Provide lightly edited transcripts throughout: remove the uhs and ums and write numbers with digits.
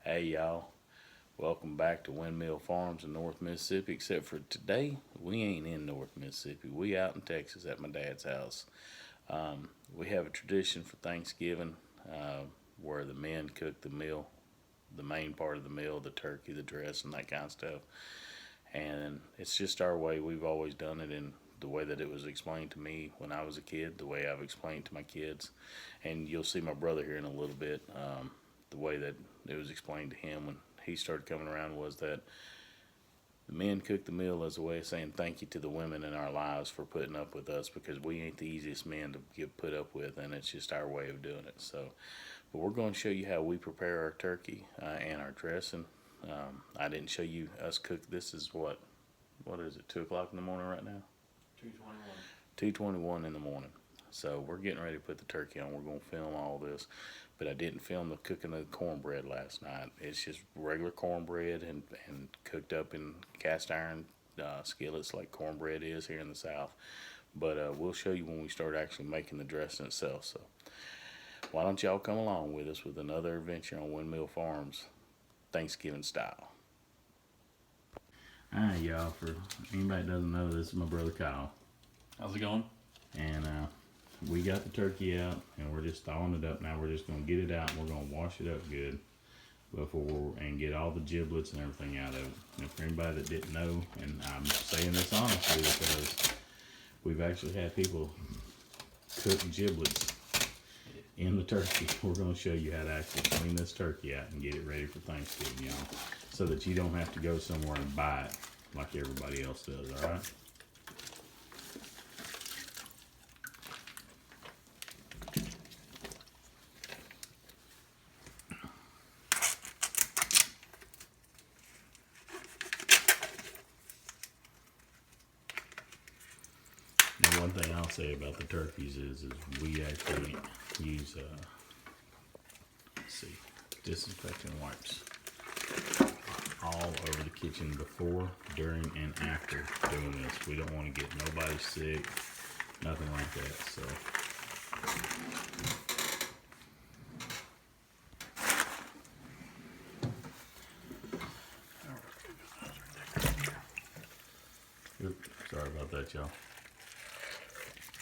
Hey y'all, welcome back to Windmill Farms in North Mississippi. Except for today, we ain't in North Mississippi. We out in Texas at my dad's house. We have a tradition for Thanksgiving where the men cook the meal, the main part of the meal, the turkey, the dress, and that kind of stuff. And it's just our way. We've always done it in the way that it was explained to me when I was a kid, the way I've explained to my kids. And you'll see my brother here in a little bit. The way that it was explained to him when he started coming around was that the men cook the meal as a way of saying thank you to the women in our lives for putting up with us, because we ain't the easiest men to get put up with, and it's just our way of doing it. So, but we're going to show you how we prepare our turkey and our dressing. I didn't show you us cook. This is what is it, 2 o'clock in the morning right now? 2:21. 2:21 in the morning. So we're getting ready to put the turkey on. We're going to film all this. But I didn't film the cooking of the cornbread last night. It's just regular cornbread and cooked up in cast iron skillets like cornbread is here in the South. But we'll show you when we start actually making the dressing itself. So why don't y'all come along with us with another adventure on Windmill Farms, Thanksgiving style. Alright y'all, for anybody that doesn't know, this is my brother Kyle. How's it going? And we got the turkey out and we're just thawing it up now. We're just going to get it out and we're going to wash it up good and get all the giblets and everything out of it. And for anybody that didn't know, and I'm saying this honestly because we've actually had people cook giblets in the turkey. We're going to show you how to actually clean this turkey out and get it ready for Thanksgiving, y'all, so that you don't have to go somewhere and buy it like everybody else does, all right? Now, one thing I'll say about the turkeys is we actually use, let's see, disinfectant wipes all over the kitchen before, during, and after doing this. We don't want to get nobody sick, nothing like that. So oops, sorry about that, y'all.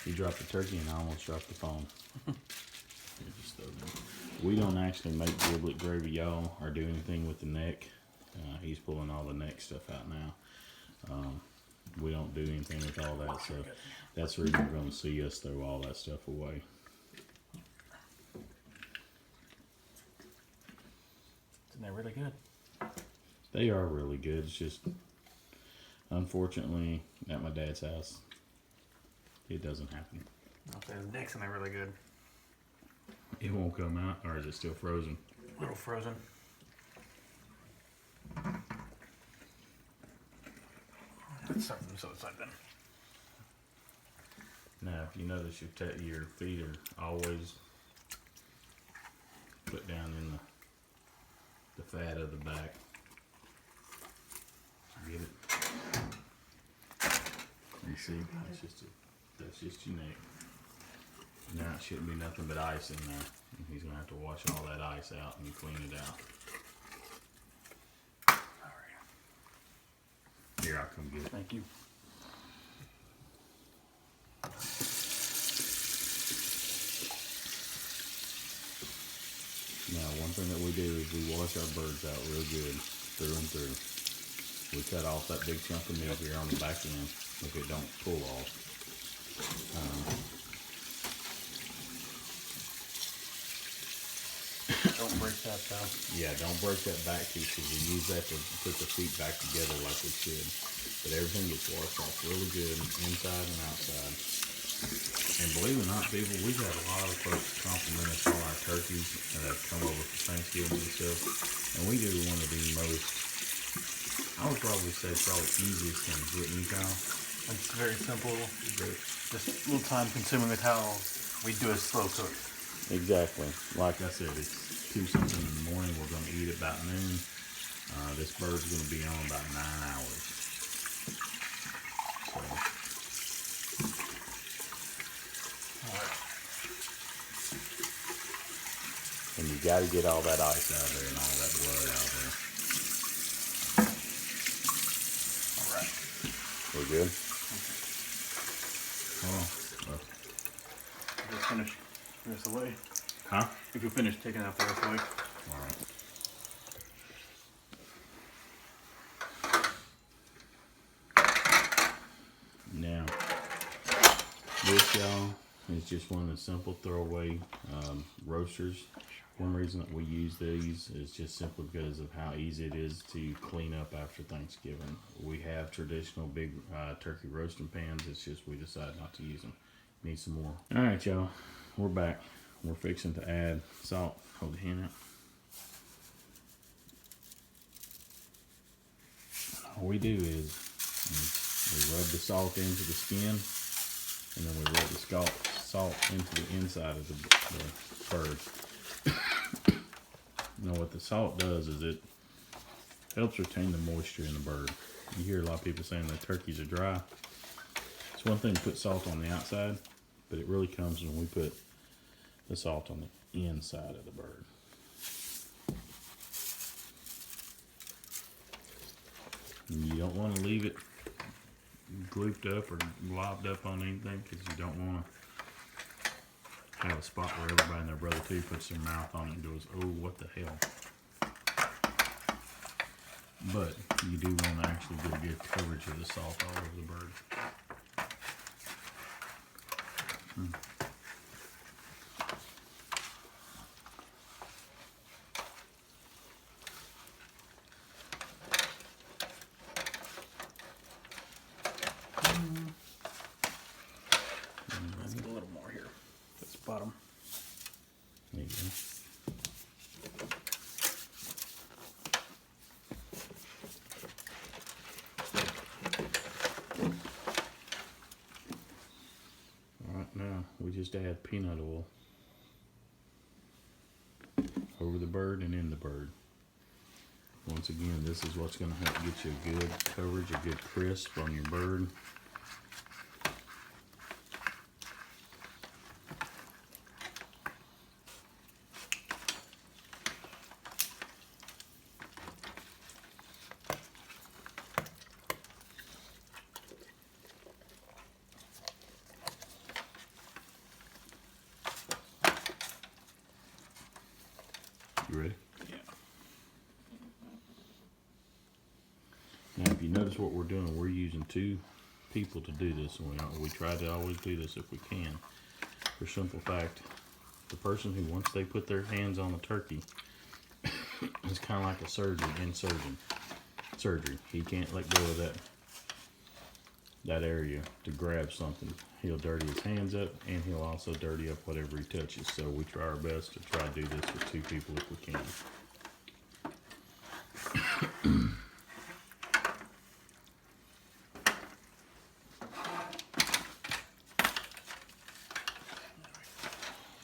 You dropped the turkey and I almost dropped the phone. We don't actually make giblet gravy, y'all, or do anything with the neck. He's pulling all the neck stuff out now. We don't do anything with all that, so that's the reason you're going to see us throw all that stuff away. Isn't that really good? They are really good. It's just, unfortunately, at my dad's house, it doesn't happen. I'll say the necks, and they're really good. It won't come out, or is it still frozen? A little frozen. Let's start from this other side then. Now, if you notice, your feet are always put down in the fat of the back. Get it? You see, that's just your neck. Now it shouldn't be nothing but ice in there. And he's gonna have to wash all that ice out and clean it out. Alright. Here, I'll come get it. Thank you. Now, one thing that we do is we wash our birds out real good, through and through. We cut off that big chunk of meat here on the back end if it don't pull off. Don't break that though. Yeah, don't break that back piece, because we use that to put the feet back together like we should. But everything gets washed off really good, inside and outside. And believe it or not, people, we've had a lot of folks compliment us on our turkeys that have come over for Thanksgiving and stuff. And we do one of the most, I would probably say, easiest things, wouldn't you, Kyle? It's very simple. Just a little time consuming with how we do a slow cook. Exactly. Like I said, it's 2 something in the morning. We're going to eat about noon. This bird's going to be on about 9 hours. So. When you got to get all that ice out of there and all that blood out of there. All right. We're good? Oh. Just finish the rest away. Huh? If you finish taking out the rest away. All right. Now, this, y'all, is just one of the simple throwaway roasters. One reason that we use these is just simply because of how easy it is to clean up after Thanksgiving. We have traditional big turkey roasting pans. It's just we decided not to use them. Need some more. All right, y'all. We're back. We're fixing to add salt. Hold the hand out. All we do is we rub the salt into the skin, and then we rub the salt into the inside of the bird. Now what the salt does is it helps retain the moisture in the bird. You hear a lot of people saying that turkeys are dry. It's one thing to put salt on the outside, but it really comes when we put the salt on the inside of the bird. And you don't want to leave it glooped up or globbed up on anything, because you don't want to have a spot where everybody and their brother too puts their mouth on it and goes, oh, what the hell. But you do want to actually get a good coverage of the salt all over the bird. Let's get a little more here. This bottom. There you go. Alright, now we just add peanut oil over the bird and in the bird. Once again, this is what's going to help get you a good coverage, a good crisp on your bird. You ready? Yeah. Now, if you notice what we're doing, we're using 2 people to do this, and we try to always do this if we can. For simple fact, the person who, once they put their hands on the turkey, it's kind of like a surgery. He can't let go of that area to grab something. He'll dirty his hands up, and he'll also dirty up whatever he touches. So we try our best to try to do this with 2 people if we can.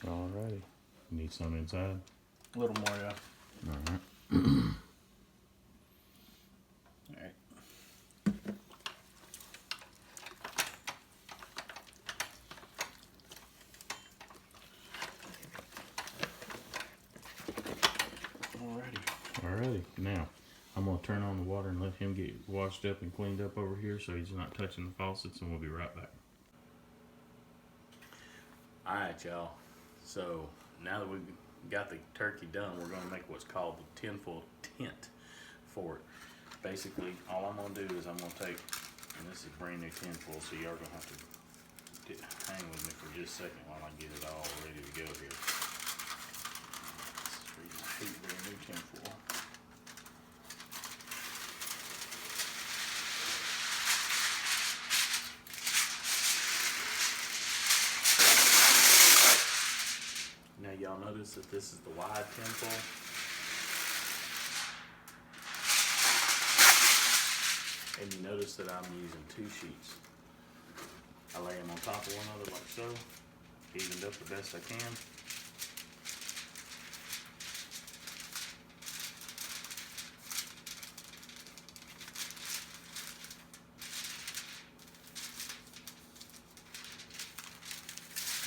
Alrighty. Need some inside? A little more, yeah. Alright. Alright. Alrighty. Now, I'm going to turn on the water and let him get washed up and cleaned up over here so he's not touching the faucets, and we'll be right back. Alright, y'all. So, now that we've got the turkey done, we're going to make what's called the tinfoil tent for it. Basically, all I'm going to do is I'm going to take, and this is brand new tinfoil, so y'all are going to have to hang with me for just a second while I get it all ready to go here. This is the reason I hate brand new tinfoil. Now y'all notice that this is the wide tinfoil. And you notice that I'm using 2 sheets. I lay them on top of one another like so, evened up the best I can.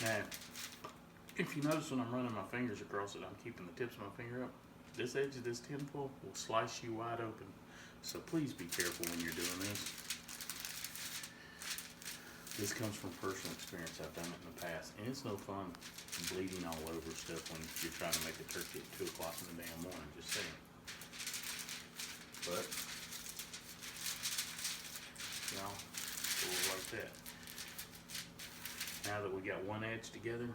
Now, If you notice when I'm running my fingers across it, I'm keeping the tips of my finger up. This edge of this tinfoil will slice you wide open. So please be careful when you're doing this. This comes from personal experience. I've done it in the past. And it's no fun bleeding all over stuff when you're trying to make a turkey at 2 o'clock in the damn morning, just saying. But, you know, we'll like that. Now that we got one edge together,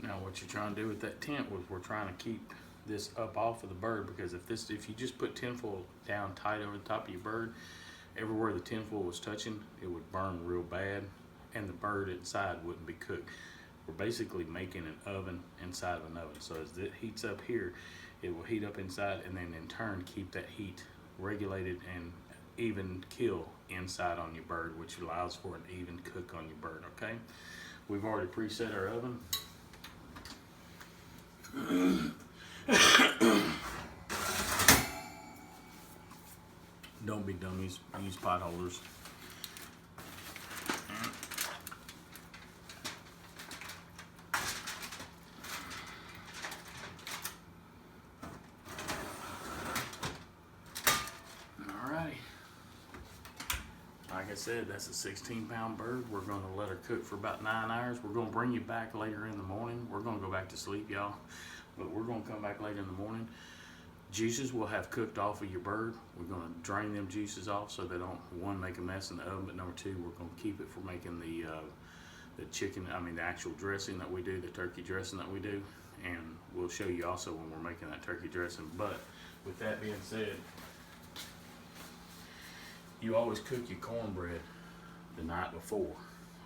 now what you're trying to do with that tent was we're trying to keep this up off of the bird, because if you just put tinfoil down tight over the top of your bird, everywhere the tinfoil was touching, it would burn real bad and the bird inside wouldn't be cooked. We're basically making an oven inside of an oven. So as it heats up here, it will heat up inside and then in turn keep that heat regulated and even kill inside on your bird, which allows for an even cook on your bird, okay? We've already preset our oven. Don't be dummies, use pot holders. Alrighty. Like I said, that's a 16-pound bird. We're gonna let her cook for about 9 hours. We're gonna bring you back later in the morning. We're gonna go back to sleep, y'all. But we're gonna come back later in the morning. Juices will have cooked off of your bird. We're gonna drain them juices off so they don't, one, make a mess in the oven, but number two, we're gonna keep it from making the actual dressing that we do, the turkey dressing that we do. And we'll show you also when we're making that turkey dressing. But with that being said, you always cook your cornbread the night before.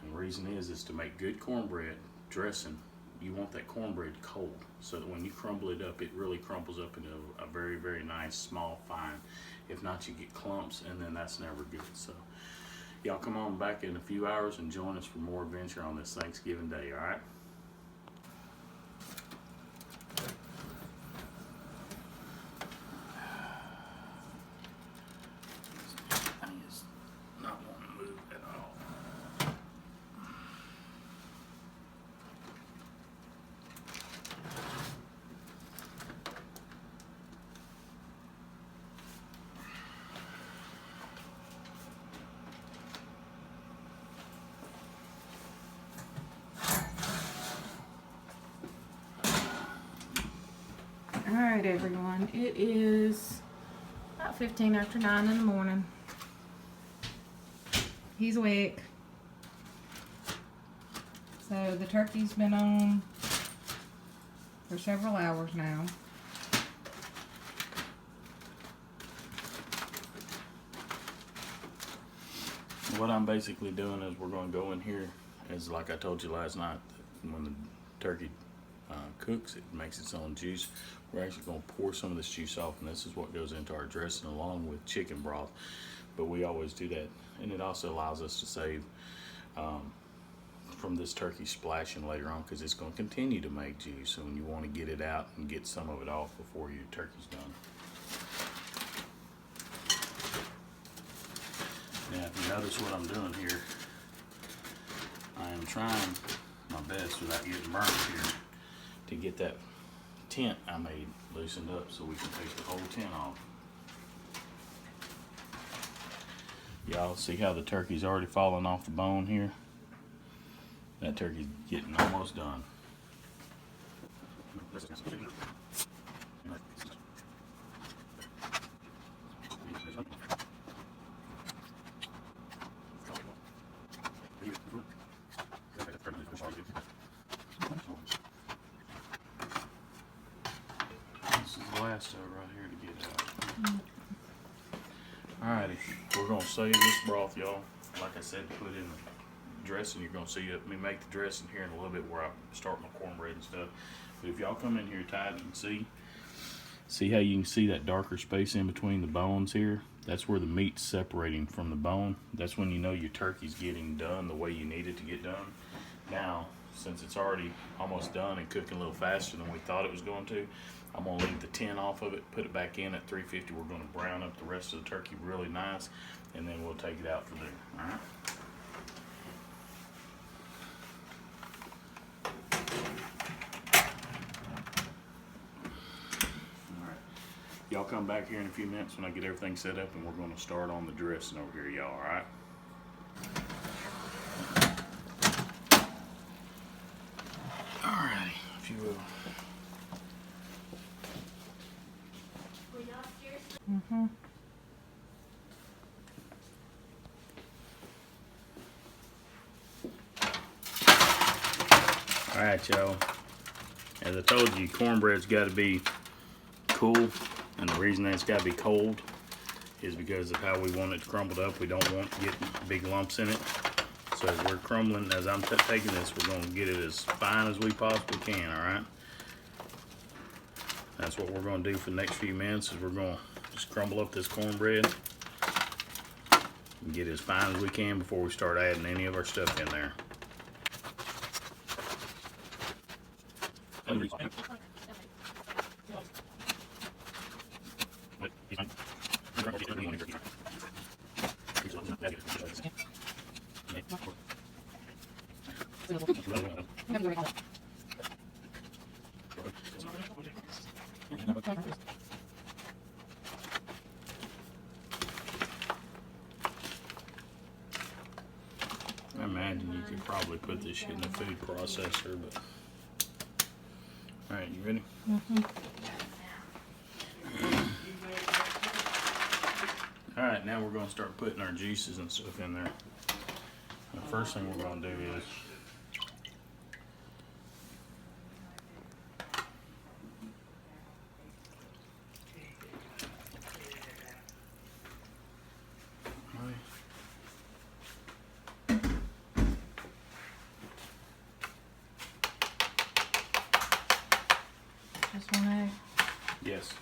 And the reason is to make good cornbread dressing, you want that cornbread cold so that when you crumble it up, it really crumbles up into a very, very nice, small, fine. If not, you get clumps, and then that's never good. So y'all come on back in a few hours and join us for more adventure on this Thanksgiving Day, all right? Alright everyone, it is about 15 after 9 in the morning. He's awake. So the turkey's been on for several hours now. What I'm basically doing is we're going to go in here, as like I told you last night, when the turkey cooks, it makes its own juice. We're actually going to pour some of this juice off, and this is what goes into our dressing along with chicken broth. But we always do that, and it also allows us to save from this turkey splashing later on, because it's going to continue to make juice. So when you want to get it out and get some of it off before your turkey's done. Now, if you notice what I'm doing here, I am trying my best without getting burnt here to get that tent I made loosened up so we can take the whole tent off. Y'all see how the turkey's already falling off the bone here? That turkey's getting almost done. This is the last of it right here to get out. Alrighty, we're gonna save this broth, y'all. Like I said, put in the dressing. You're gonna see me make the dressing here in a little bit where I start my cornbread and stuff. But if y'all come in here tight, you can see how you can see that darker space in between the bones here. That's where the meat's separating from the bone. That's when you know your turkey's getting done the way you need it to get done. Now, since it's already almost done and cooking a little faster than we thought it was going to, I'm gonna leave the tin off of it, put it back in at 350. We're gonna brown up the rest of the turkey really nice, and then we'll take it out for dinner. All right. Y'all come back here in a few minutes when I get everything set up, and we're going to start on the dressing over here, y'all, all right? All righty, if you will. Mm-hmm. All right, y'all. As I told you, cornbread's got to be cool. And the reason that it's got to be cold is because of how we want it crumbled up. We don't want to get big lumps in it. So as we're crumbling, as I'm taking this, we're going to get it as fine as we possibly can, all right? That's what we're going to do for the next few minutes, is we're going to just crumble up this cornbread and get it as fine as we can before we start adding any of our stuff in there. I imagine you could probably put this shit in a food processor, but alright, you ready? Mm-hmm. Alright, now we're going to start putting our juices and stuff in there. The first thing we're going to do is Just one egg. yes.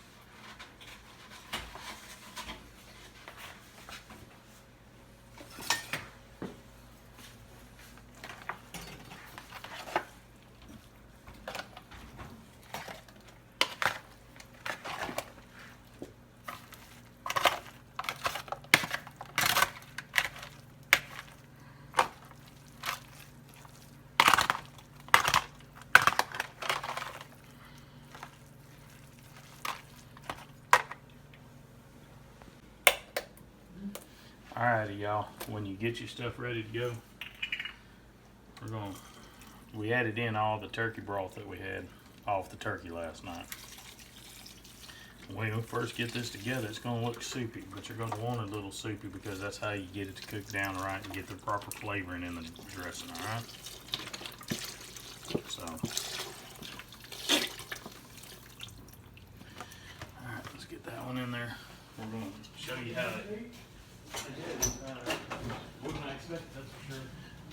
Alrighty, y'all. When you get your stuff ready to go, we added in all the turkey broth that we had off the turkey last night. When we first get this together, it's going to look soupy, but you're going to want it a little soupy because that's how you get it to cook down right and get the proper flavoring in the dressing, alright? So, alright, let's get that one in there. We're going to show you how to...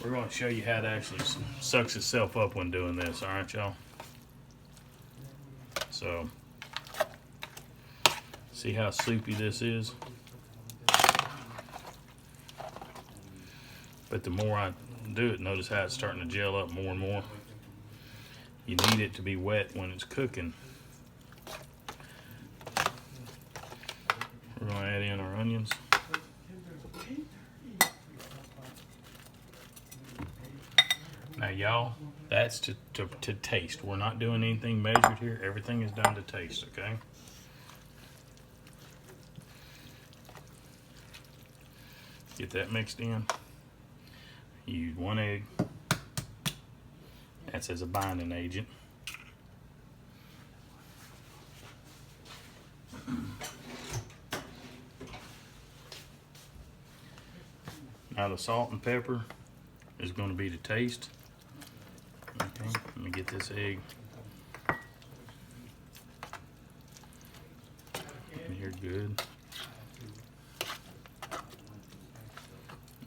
We're going to show you how it actually sucks itself up when doing this, alright, y'all? So, see how soupy this is? But the more I do it, notice how it's starting to gel up more and more. You need it to be wet when it's cooking. We're going to add in our onions. Now, y'all, that's to taste. We're not doing anything measured here. Everything is done to taste, okay? Get that mixed in. Use 1 egg. That's as a binding agent. Now the salt and pepper is going to be to taste. Okay, let me get this egg. You're good.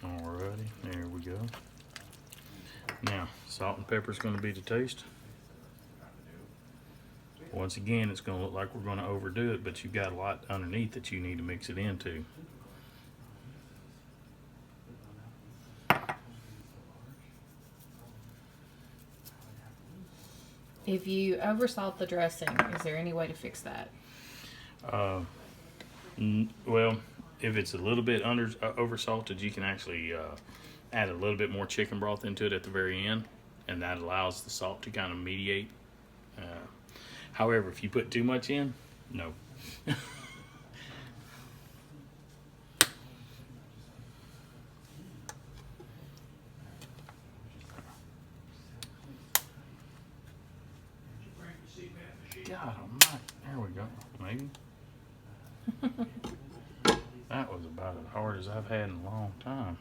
Alrighty, there we go. Now, salt and pepper is going to be to taste. Once again, it's going to look like we're going to overdo it, but you've got a lot underneath that you need to mix it into. If you oversalt the dressing, is there any way to fix that? Well, if it's a little bit oversalted, you can actually add a little bit more chicken broth into it at the very end, and that allows the salt to kind of mediate. However, if you put too much in, no. God almighty. There we go. Maybe. That was about as hard as I've had in a long time.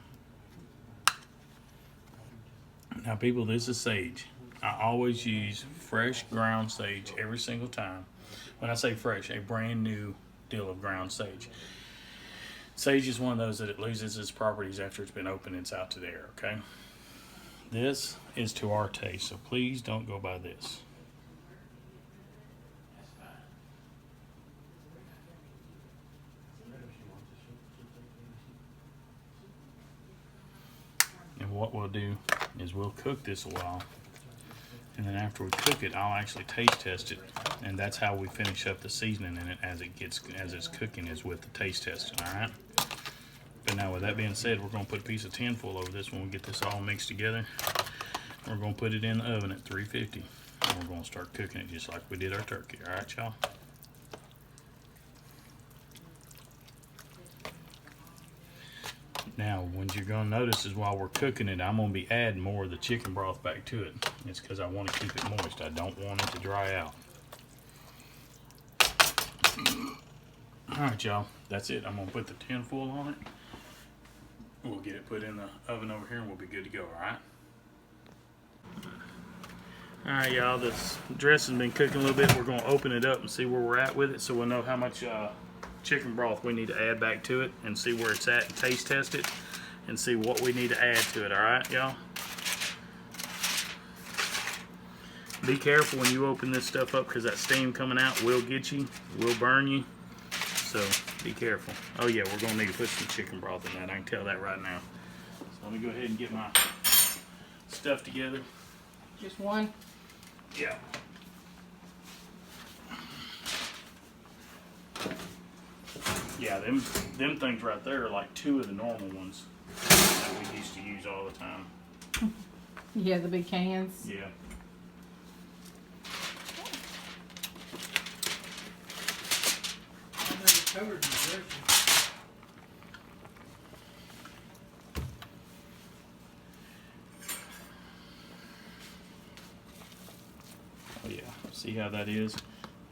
Now, people, this is sage. I always use fresh ground sage every single time. When I say fresh, a brand new deal of ground sage. Sage is one of those that it loses its properties after it's been opened. It's out to the air, okay? This is to our taste, so please don't go by this. And what we'll do is we'll cook this a while, and then after we cook it, I'll actually taste test it, and that's how we finish up the seasoning in it as it's cooking, is with the taste testing. All right. But now, with that being said, we're going to put a piece of tin foil over this when we get this all mixed together. We're going to put it in the oven at 350, and we're going to start cooking it just like we did our turkey. All right, y'all. Now, what you're going to notice is while we're cooking it, I'm going to be adding more of the chicken broth back to it. It's because I want to keep it moist. I don't want it to dry out. Alright, y'all. That's it. I'm going to put the tin foil on it. We'll get it put in the oven over here and we'll be good to go, alright? Alright, y'all. This dressing's been cooking a little bit. We're going to open it up and see where we're at with it so we'll know how much chicken broth we need to add back to it, and see where it's at, and taste test it and see what we need to add to it. All right, y'all, be careful when you open this stuff up, because that steam coming out will get you, will burn you, so be careful. Oh yeah, we're gonna need to put some chicken broth in that. I can tell that right now. So let me go ahead and get my stuff together. Just one? Yeah. Yeah, them things right there are like 2 of the normal ones that we used to use all the time. Yeah, the big cans. Yeah. I never covered the dressing. Oh yeah. See how that is?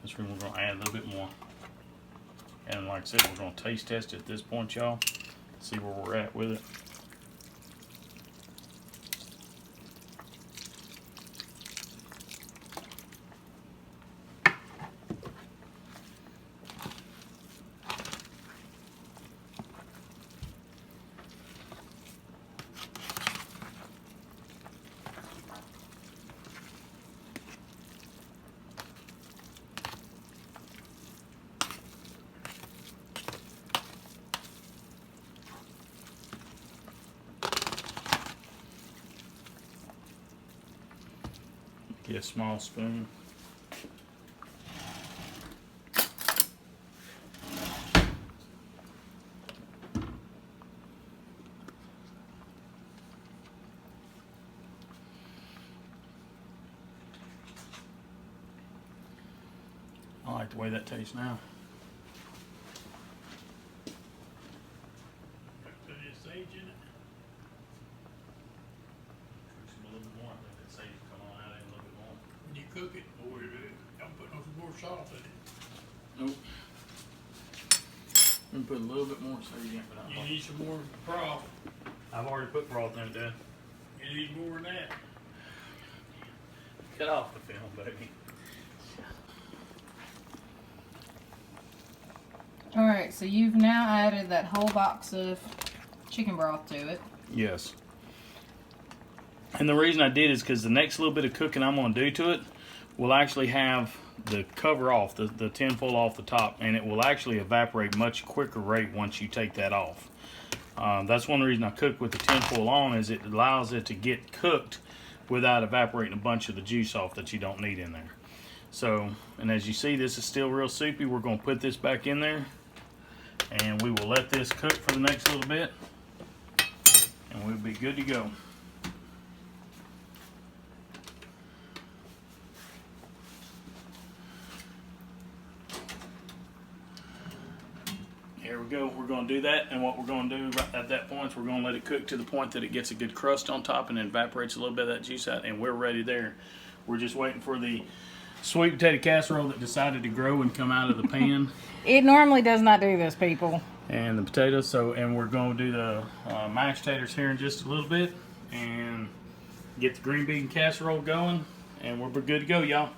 This room we're gonna add a little bit more. And like I said, we're going to taste test it at this point, y'all. See where we're at with it. Get a small spoon. I like the way that tastes now. Put a sage in it. A little bit more. I think that sage will come on out in a little bit more. When you cook it, or don't put no more salt in it. Nope. I'm gonna put a little bit more sage in, but You need some more broth. I've already put broth in it, Dad. You need more than that. Cut off the film, baby. Alright, so you've now added that whole box of chicken broth to it. Yes. And the reason I did is because the next little bit of cooking I'm going to do to it will actually have the cover off, the tin foil off the top, and it will actually evaporate much quicker rate once you take that off. That's one reason I cook with the tin foil on, is it allows it to get cooked without evaporating a bunch of the juice off that you don't need in there. So, and as you see, this is still real soupy. We're going to put this back in there, and we will let this cook for the next little bit, and we'll be good to go. Here we go. We're going to do that, and what we're going to do right at that point is we're going to let it cook to the point that it gets a good crust on top and evaporates a little bit of that juice out, and we're ready there. We're just waiting for the sweet potato casserole that decided to grow and come out of the pan. It normally does not do this, people. And the potatoes. So, and we're going to do the mashed taters here in just a little bit, and get the green bean casserole going, and we're good to go, y'all.